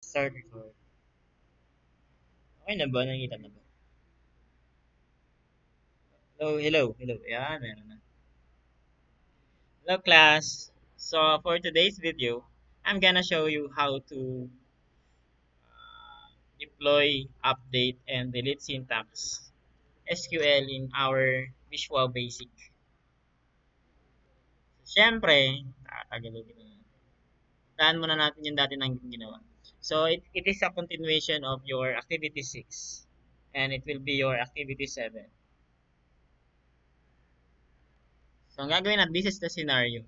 Start record. Okay na ba? Nakita na ba? Hello, hello, hello. Yan, meron na. Hello, class. So, for today's video, I'm gonna show you how to deploy, update, and delete syntax SQL in our Visual Basic. So, syempre, tatagalogin na natin. Tahan muna natin yung dati nang ginawa. So, it is a continuation of your Activity 6. And it will be your Activity 7. So, ang gagawin natin, this is the scenario.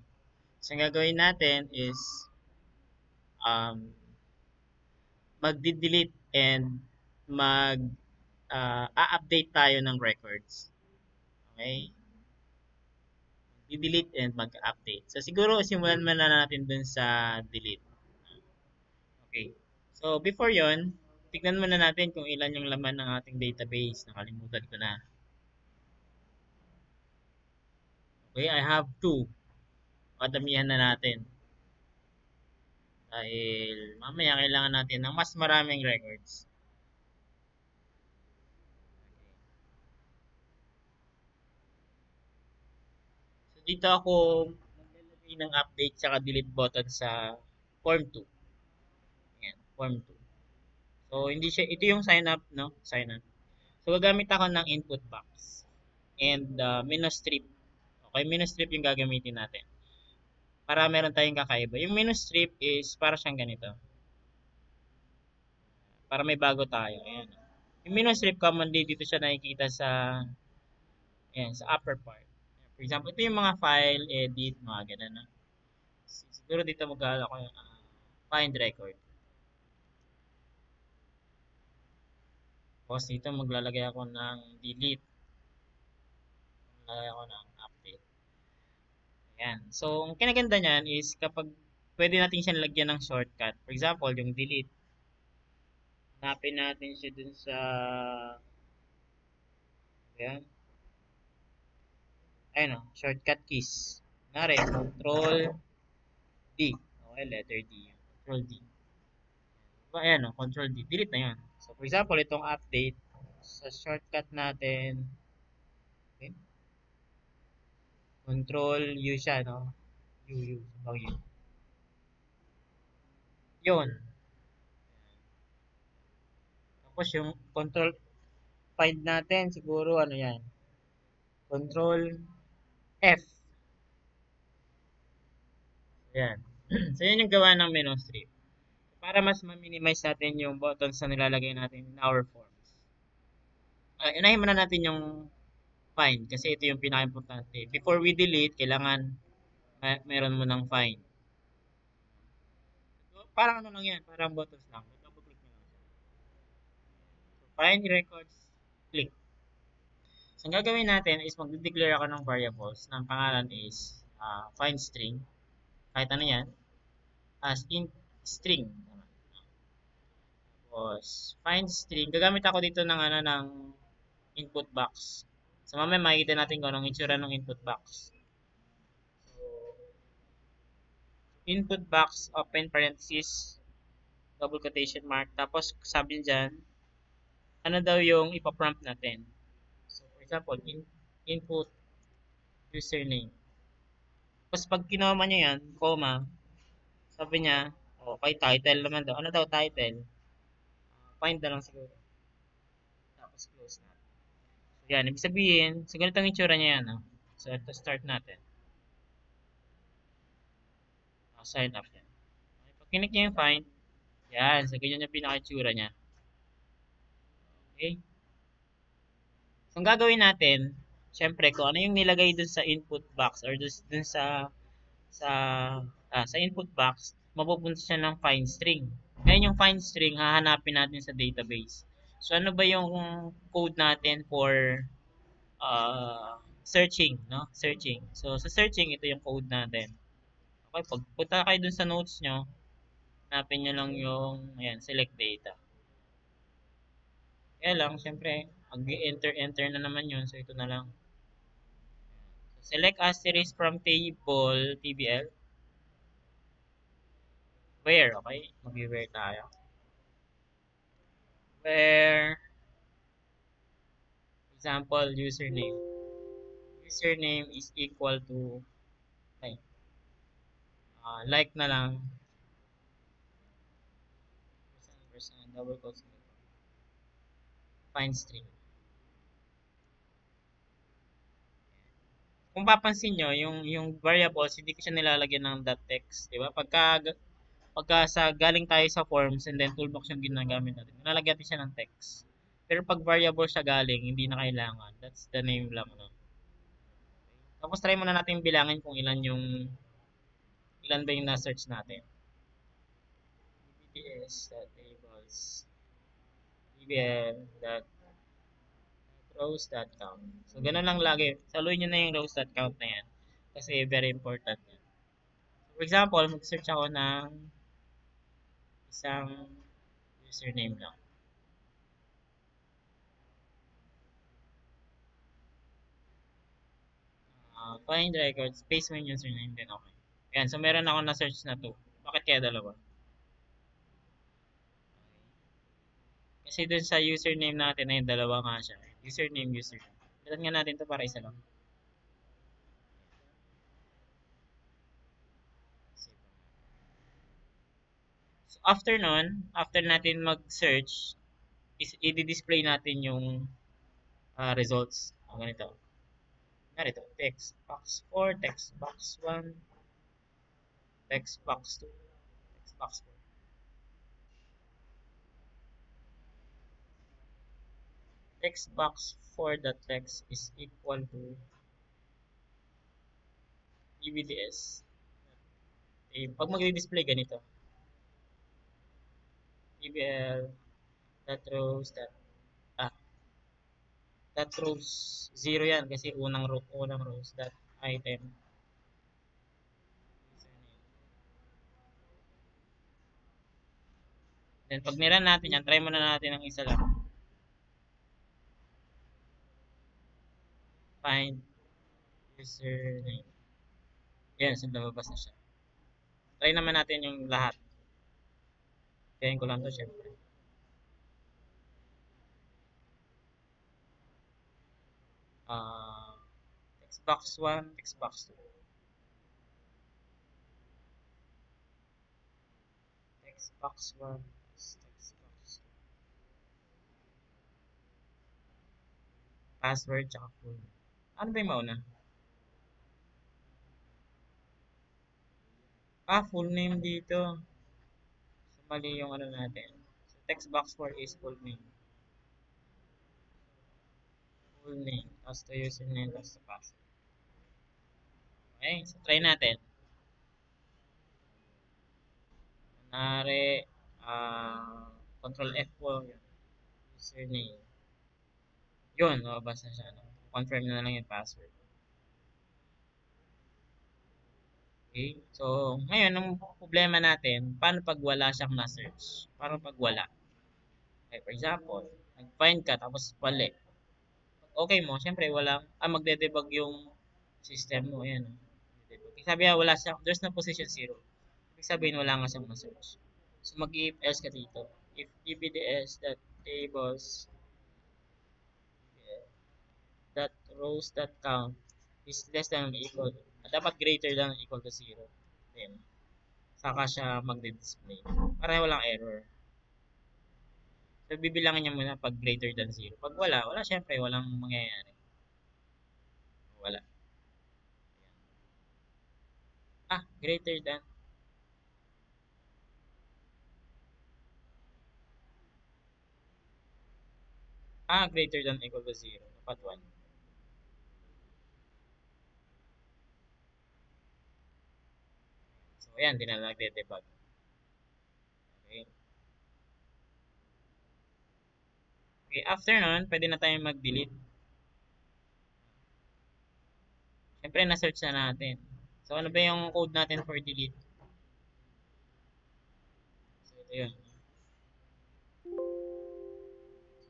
So, ang gagawin natin is um, mag-delete and mag a-update tayo ng records. Okay? Di-delete and mag-update. So, siguro simulan muna natin dun sa delete. Okay. So, before yon, tignan muna natin kung ilan yung laman ng ating database. Nakalimutan ko na. Okay, I have 2. Padamihan na natin. Dahil mamaya kailangan natin ng mas maraming records. So, dito ako maglalagay ng update saka delete button sa form 2. Ayan, form 2. So, hindi siya, ito yung sign up, no? Sign up. So, gagamit ako ng input box and menu strip. Okay, menu strip yung gagamitin natin. Para meron tayong kakaiba. Yung menu strip is para siyang ganito. Para may bago tayo. Ayan. Yung menu strip commonly dito siya nakikita sa ayan, sa upper part. For example, ito yung mga file, edit, mga ganun. No? Siguro dito mag-aala ko yung find record. Tapos dito maglalagay ako ng delete. Maglalagay ako ng update. Ayan. So, ang kinaganda niyan is kapag pwede natin siyang lagyan ng shortcut. For example, yung delete. Hanapin natin siya dun sa ayan. Ayun o, shortcut keys. Kunwari, Control D. Okay, letter D. Control D. So, ayan o, Control D. Delete na yan. So, for example, itong update sa shortcut natin. Okay. Control U siya, no? U. Bang U. Yun. Tapos yung control find natin, siguro ano yan. Control F. Ayan. So, yun yung gawa ng menu strip. Para mas ma-minimize natin yung buttons na nilalagay natin in our forms. Unahin muna natin yung find kasi ito yung pinaka-importante. Before we delete, kailangan meron mo ng find. So, parang ano lang yan, parang buttons lang. Double click nyo lang siya. So, find records, click. So, ang gagawin natin is mag-declare ako ng variables na ang pangalan is find string. Kahit ano yan, as int string. Tapos, find string. Gagamit ako dito ng ano ng input box. So, mamaya makikita natin kung anong itsura ng input box. So, input box, open parenthesis, double quotation mark. Tapos, sabi dyan, ano daw yung ipaprompt natin. So, for example, input username. Tapos, pag kinoma nyo yan, comma, sabi niya, okay, title naman daw. Ano daw title? Find na lang siguro. Tapos, close na. So, yan. Ibig sabihin, so ganitong itsura niya yan. So, ito start natin. Sign up yan. Okay, pag kinik niya yung find, yan. So, ganyan yung pinaka-itsura niya. Okay? So, ang gagawin natin, syempre, kung ano yung nilagay dun sa input box or dun sa sa input box, mapupunta siya ng find string. Ngayon yung find string, hahanapin natin sa database. So, ano ba yung code natin for searching, no? Searching. So, sa searching, ito yung code natin. Okay, pagpunta kayo dun sa notes nyo, hanapin nyo lang yung, ayan, select data. Kaya lang, syempre, mag-enter na naman yun. So, ito na lang. So, select asterisk from table, TBL. Where, okay? Mag-where tayo. where example username is equal to like like na lang percent double quotes find string. Kung papansin nyo, yung variables, hindi ko siya nilalagyan ng dot text, di ba? Pagka sa galing tayo sa forms and then toolbox yung ginagamit natin, nilalagyan natin siya ng text. Pero pag variable siya galing, hindi na kailangan. That's the name lang, no? Tapos try muna natin bilangin kung ilan ba yung na-search natin. bts.tables bl.rows.count. So, ganun lang lagi. Saluhin nyo na yung rows.count na yan. Kasi very important yan. So, for example, mag-search ako ng isang username lang. Find record, space mo yung username din, okay. Yan, so meron ako na-search na 2. Bakit kaya dalawa? Kasi dun sa username natin ay dalawa nga siya. Username. Bilan nga natin to para isa lang. So after nun, after natin mag-search, i-display natin yung results. Ganito. Ganito. Text box 4, text box 1, text box 2, text box 4. Text box for the text is equal to EBDS. Pag mag-display ganito, EBL that rows ah that rows 0 yan kasi unang rows that item. Then pag niran natin yan, try muna natin ng isa lang. Find username. Yan, so lumabas na siya. Try naman natin yung lahat. Kayain ko lang to syempre. Text box 1, text box 2. Text box 1, text box 2. Password tsaka full. Ano ba yung mauna? Full name dito. So, mali yung ano natin. So, text box 4 is full name. Full name. Tapos to username, tapos to password. Okay, so try natin. Kunwari, control F po, username. Yun, mababas na siya. No? Confirm na lang yung password. Okay, so ngayon, ang problema natin, paano pag wala siyang na-search? Paano pag wala? Okay, for example, nag-find ka, tapos mali. Okay mo, syempre walang, magde-debug yung system mo, yan. Ibig sabihin, wala siya, there's no position 0. Ibig sabihin, wala nga siyang ma-search. So, mag-if else ka dito. If ebds.tables rows.count is less than or equal, dapat greater than or equal to 0. Then, saka siya magde-display. Para walang error. So, bibilangin niya muna pag greater than 0. Pag wala, syempre, walang mangyayari. Wala. Greater than. Greater than equal to 0. Dapat 1. So, ayan, di na nagde-debug. Okay. Okay, after nun, pwede na tayong mag-delete. Siyempre, na-search na natin. So, ano ba yung code natin for delete? So, ito yun.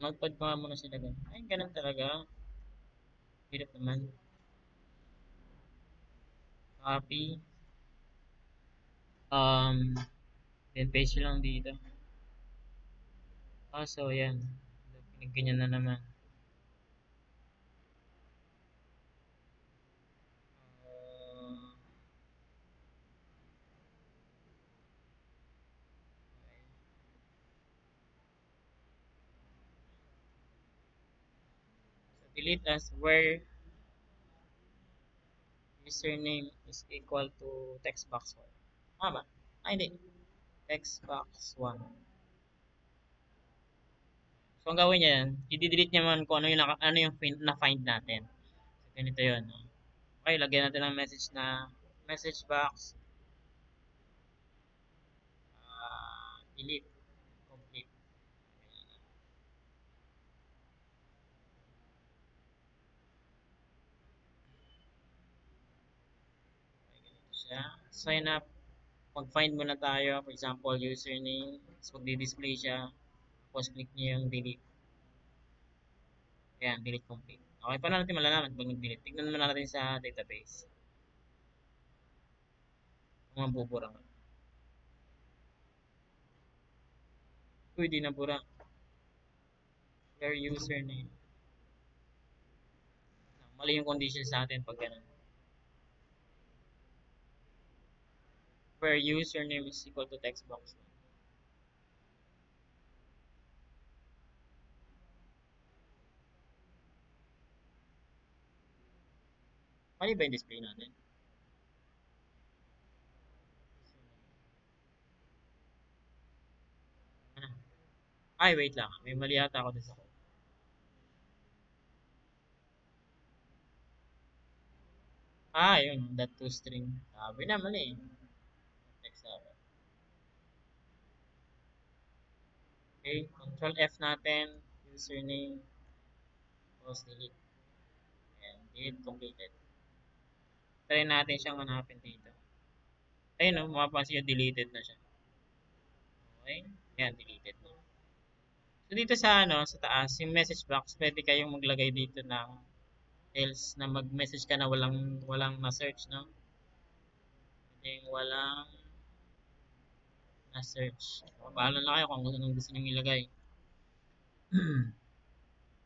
Notepad ko nga muna sila ganun. Ay, ganun talaga. Hirap naman. Copy. Then paste lang dito. So yan. Pinagganyan na naman. Uh, so delete as where username is equal to text box 1. Tama ba? Hindi. Text box 1. So, ang gawin niya yan, i-delete niya man kung ano yung, ano yung na-find natin. So, ganito yun. No? Okay, lagyan natin ng message na message box, delete, complete. Okay, ganito siya. Sign up. Mag-find muna tayo. For example, username. So, magdi-display siya. Tapos, click niyo yung delete. Ayan, delete complete. Okay, paano natin malalaman pag nag-delete? Tignan naman natin sa database. Kung mabubura ka. Uy, di nabura. Your username. Mali yung condition sa atin pag ganun. Where username is equal to text box. Mali ba yung display natin? Ano? Ay, wait lang. May mali ata ako dun sa code. Yun. That to string. Sabi na, mali. Text sabi. Okay. Control F natin. Username. Tapos delete. Ayan. Delete completed. Try natin siyang hanapin dito. Ayun o. Mapapansin yung deleted na siya. Okay. Ayan. Deleted na. So, dito sa ano, sa taas, yung message box, pwede kayong maglagay dito ng else na mag-message ka na walang na-search, no? Pwede walang na-search. Bahala na kayo kung anong gusto nyo ilagay.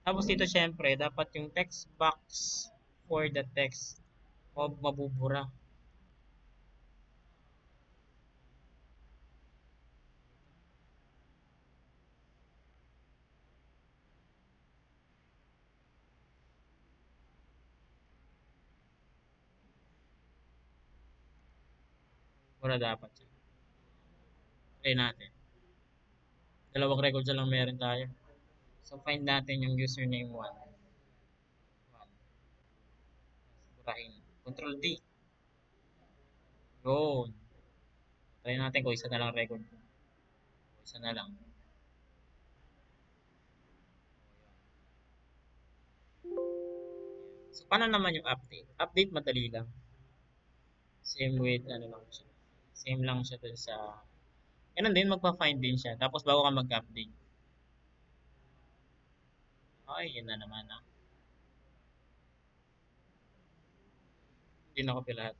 Tapos dito syempre, dapat yung text box for the text mabubura. Mabubura dapat siya. Try natin. Dalawang records na lang meron tayo. So find natin yung username 1. 1. Burahin. Control D. Yun. Try natin kung isa na lang record. Isa na lang. So paano naman yung update? Update madali lang. Same with ano lang siya. Same lang siya dun sa ganun din magpa-find din siya. Tapos bago ka mag-update. Okay, yun na naman ah. Hindi na copy lahat.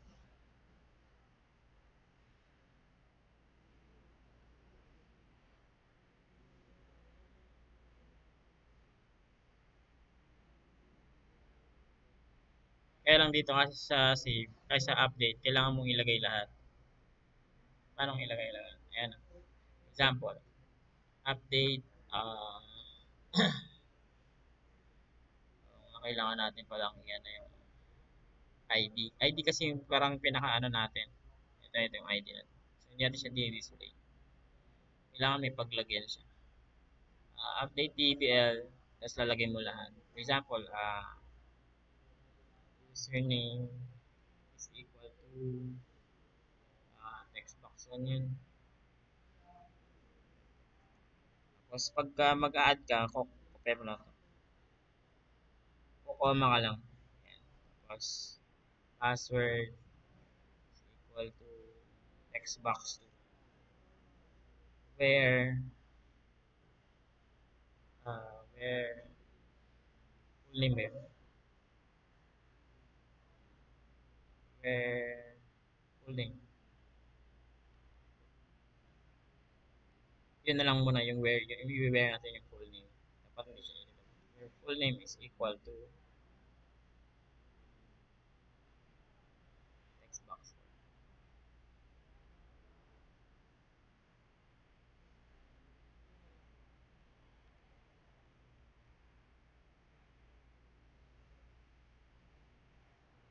Kaya lang dito kasi sa save, ay sa update, kailangan mong ilagay lahat. Paano ilagay lahat? Ayan. Example, update, kailangan natin palang yan na yung ID. ID kasi yung parang pinaka-ano natin. Ito yung ID natin. So, hindi natin siya di-display. Kailangan may paglagyan siya. Update DBL, tapos lalagay mo lahat. For example, username is equal to text box 1 yun. Tapos pagka mag-add ka, copy mo na ito. Kukoma ka lang. Ayan. Tapos password is equal to text box 2. Where full name yun. Where full name. Yun na lang muna yung where, yung i-where natin yung full name. Dapat hindi siya ilagay. Your full name is equal to text box.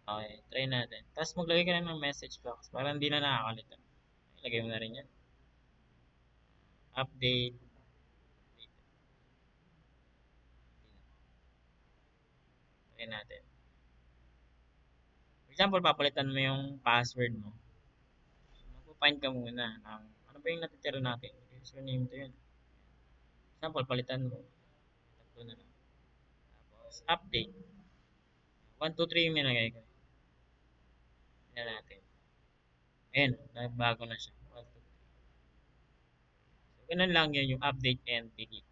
Okay, try natin. Tapos maglagay ka lang ng message box para hindi na nakakalito. Ilagay mo na rin yan. Update. Try natin. For example, papalitan mo yung password mo. Magpo-find ka muna ng ano ba yung natitira natin. Username to yun. For example, palitan mo. Tatlo na lang. Tapos, update. 1, 2, 3 yung nilagay ko. Tingnan natin. Ayan, nagbago na siya. 1, 2, 3. So, ganun lang yun yung update and delete.